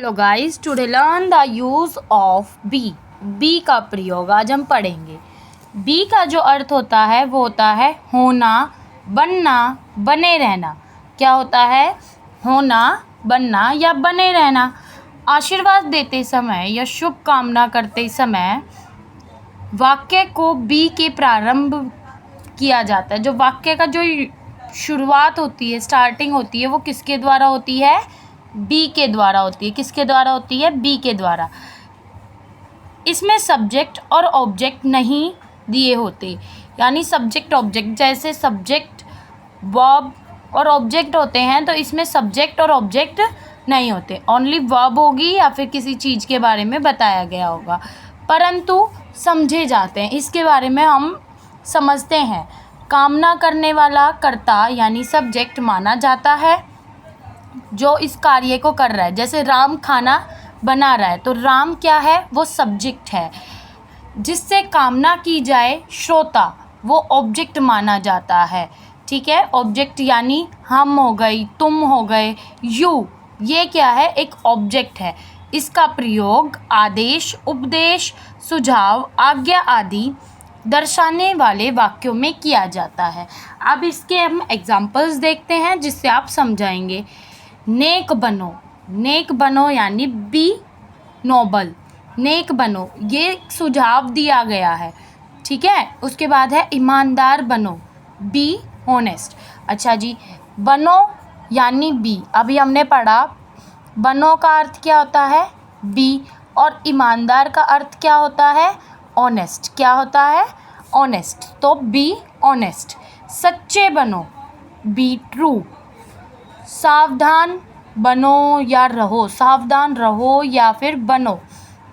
Hello guys, today learn the use of be. Be का प्रयोग आज हम पढ़ेंगे। बी का जो अर्थ होता है वो होता है होना, बनना, बने रहना। क्या होता है? होना, बनना या बने रहना। आशीर्वाद देते समय या शुभ कामना करते समय वाक्य को बी के प्रारंभ किया जाता है। जो वाक्य का जो शुरुआत होती है, स्टार्टिंग होती है, वो किसके द्वारा होती है? बी के द्वारा होती है। किसके द्वारा होती है? बी के द्वारा। इसमें सब्जेक्ट और ऑब्जेक्ट नहीं दिए होते, यानी सब्जेक्ट ऑब्जेक्ट, जैसे सब्जेक्ट वर्ब और ऑब्जेक्ट होते हैं, तो इसमें सब्जेक्ट और ऑब्जेक्ट नहीं होते। ओनली वर्ब होगी या फिर किसी चीज़ के बारे में बताया गया होगा, परंतु समझे जाते हैं। इसके बारे में हम समझते हैं। कामना करने वाला कर्ता यानी सब्जेक्ट माना जाता है जो इस कार्य को कर रहा है। जैसे राम खाना बना रहा है, तो राम क्या है? वो सब्जेक्ट है। जिससे कामना की जाए श्रोता, वो ऑब्जेक्ट माना जाता है। ठीक है, ऑब्जेक्ट यानी हम हो गई, तुम हो गए, यू, ये क्या है? एक ऑब्जेक्ट है। इसका प्रयोग आदेश, उपदेश, सुझाव, आज्ञा आदि दर्शाने वाले वाक्यों में किया जाता है। अब इसके हम एग्जाम्पल्स देखते हैं जिससे आप समझाएंगे। नेक बनो, नेक बनो यानी बी नोबल, नेक बनो, ये सुझाव दिया गया है। ठीक है, उसके बाद है ईमानदार बनो, बी ऑनेस्ट। अच्छा जी, बनो यानी बी, अभी हमने पढ़ा बनो का अर्थ क्या होता है? बी, और ईमानदार का अर्थ क्या होता है? ऑनेस्ट। क्या होता है? ऑनेस्ट, तो बी ऑनेस्ट। सच्चे बनो, बी ट्रू। सावधान बनो या रहो, सावधान रहो या फिर बनो,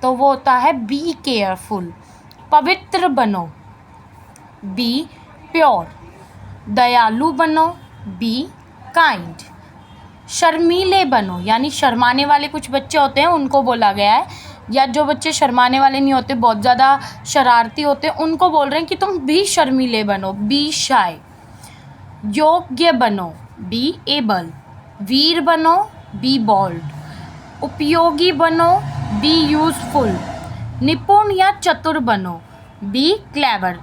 तो वो होता है बी केयरफुल। पवित्र बनो, बी प्योर। दयालु बनो, बी काइंड। शर्मीले बनो, यानी शर्माने वाले कुछ बच्चे होते हैं उनको बोला गया है, या जो बच्चे शर्माने वाले नहीं होते, बहुत ज़्यादा शरारती होते हैं, उनको बोल रहे हैं कि तुम भी शर्मीले बनो, बी शाय। योग्य बनो, बी एबल। वीर बनो, बी बोल्ड। उपयोगी बनो, बी यूजफुल। निपुण या चतुर बनो, बी क्लेवर।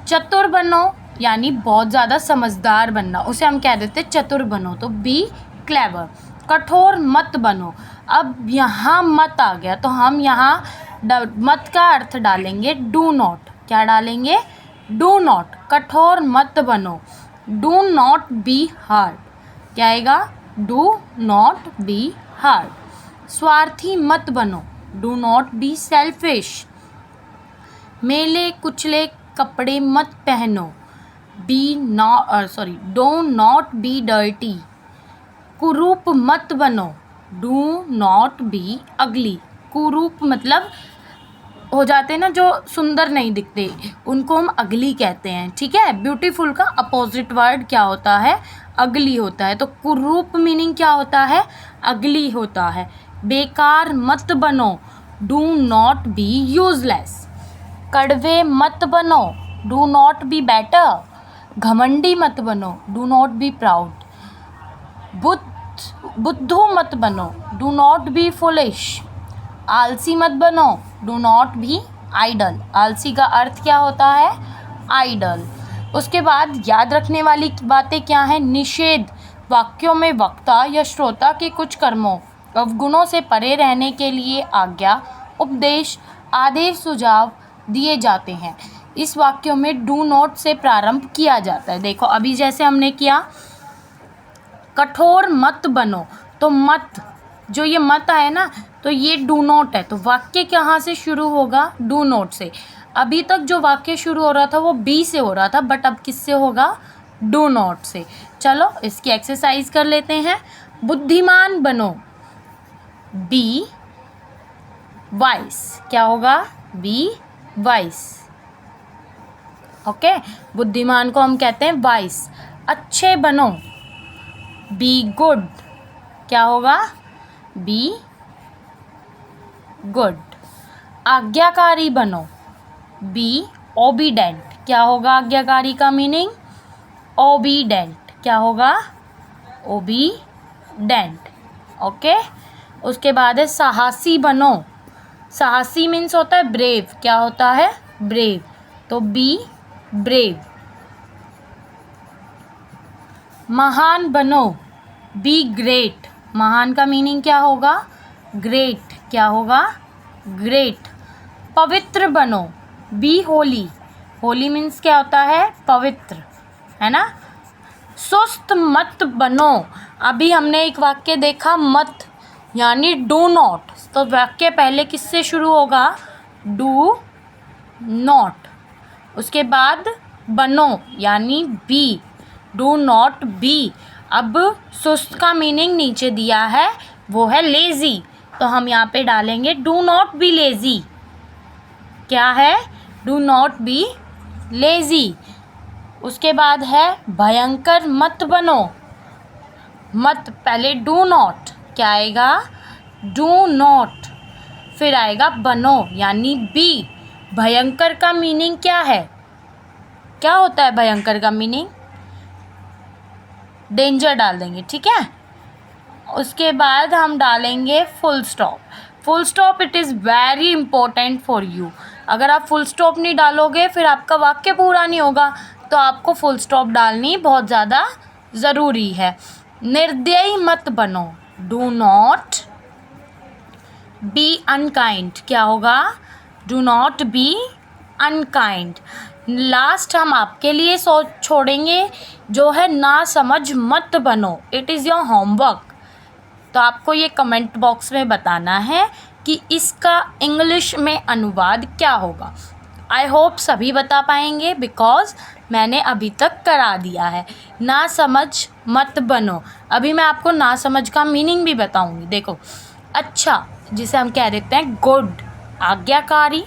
चतुर बनो यानी बहुत ज़्यादा समझदार बनना, उसे हम कह देते चतुर बनो, तो बी क्लेवर। कठोर मत बनो, अब यहाँ मत आ गया, तो हम यहाँ मत का अर्थ डालेंगे डू नॉट। क्या डालेंगे? Do not. कठोर मत बनो, डू नॉट बी हार्ड। क्या आएगा? Do not B hard. स्वार्थी मत बनो, डू नॉट बी सेल्फिश। मेले कुचले कपड़े मत पहनो, डू नॉट बी डर्टी। कुरूप मत बनो, डू नॉट बी अगली। कुरूप मतलब हो जाते हैं ना जो सुंदर नहीं दिखते, उनको हम अगली कहते हैं। ठीक है, ब्यूटीफुल का अपोजिट वर्ड क्या होता है? अगली होता है। तो कुरूप मीनिंग क्या होता है? अगली होता है। बेकार मत बनो, डू नॉट बी यूजलेस। कड़वे मत बनो, डू नॉट बी बेटर। घमंडी मत बनो, डू नॉट बी प्राउड। बुद्धू मत बनो, डू नॉट बी फुलिश। आलसी मत बनो, डू नॉट बी आइडल। आलसी का अर्थ क्या होता है? आइडल। उसके बाद याद रखने वाली बातें क्या हैं? निषेध, वाक्यों में वक्ता या श्रोता के कुछ कर्मों अवगुणों से परे रहने के लिए आज्ञा, उपदेश, आदेश, सुझाव दिए जाते हैं। इस वाक्यों में डू नॉट से प्रारंभ किया जाता है। देखो अभी जैसे हमने किया, कठोर मत बनो, तो मत, जो ये मत है ना, तो ये डू नॉट है, तो वाक्य कहाँ से शुरू होगा? डू नॉट से। अभी तक जो वाक्य शुरू हो रहा था वो बी से हो रहा था, बट अब किससे होगा? डू नॉट से। चलो इसकी एक्सरसाइज कर लेते हैं। बुद्धिमान बनो, बी वाइस। क्या होगा? B vice. ओके, बुद्धिमान को हम कहते हैं वाइस। अच्छे बनो, बी गुड। क्या होगा? Be good. आज्ञाकारी बनो, बी ओबीडेंट। क्या होगा आज्ञाकारी का मीनिंग? ओबीडेंट। क्या होगा? ओबीडेंट। ओके, उसके बाद है साहसी बनो। साहसी मीन्स होता है ब्रेव, क्या होता है? ब्रेव, तो बी ब्रेव। महान बनो, बी ग्रेट। महान का मीनिंग क्या होगा? ग्रेट, क्या होगा? ग्रेट। पवित्र बनो, बी होली। होली मीन्स क्या होता है? पवित्र, है ना। सुस्त मत बनो, अभी हमने एक वाक्य देखा मत यानी डू नॉट, तो वाक्य पहले किससे शुरू होगा? Do not. उसके बाद बनो यानी बी, डू नॉट बी। अब सुस्त का मीनिंग नीचे दिया है, वो है लेज़ी, तो हम यहाँ पे डालेंगे डू नॉट बी लेज़ी। क्या है? Do not be lazy. उसके बाद है भयंकर मत बनो। मत पहले डू नॉट, क्या आएगा? डू नॉट, फिर आएगा बनो यानी बी। भयंकर का मीनिंग क्या है? क्या होता है भयंकर का मीनिंग? डेंजर डाल देंगे, ठीक है। उसके बाद हम डालेंगे full stop. Full stop it is very important for you. अगर आप फुल स्टॉप नहीं डालोगे फिर आपका वाक्य पूरा नहीं होगा, तो आपको फुल स्टॉप डालनी बहुत ज़्यादा ज़रूरी है। निर्दयी मत बनो, डू नॉट बी अनकाइंड। क्या होगा? Do not be unkind. Last हम आपके लिए सोच छोड़ेंगे जो है ना समझ मत बनो, इट इज़ योर होमवर्क। तो आपको ये कमेंट बॉक्स में बताना है कि इसका इंग्लिश में अनुवाद क्या होगा। आई होप सभी बता पाएंगे बिकॉज़ मैंने अभी तक करा दिया है। ना समझ मत बनो, अभी मैं आपको ना समझ का मीनिंग भी बताऊंगी। देखो, अच्छा जिसे हम कह देते हैं गुड, आज्ञाकारी,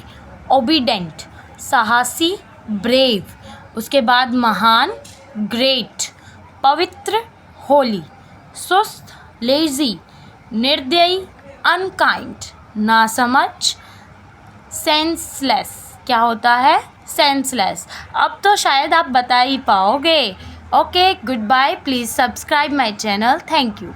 ओबीडेंट, साहसी, ब्रेव। उसके बाद महान, ग्रेट, पवित्र, होली, सुस्त, लेज़ी, निर्दयी, अनकाइंड, नासमझ, सेंसलेस। क्या होता है? सेंसलेस। अब तो शायद आप बता ही पाओगे। Okay, good bye. Please subscribe my channel. Thank you.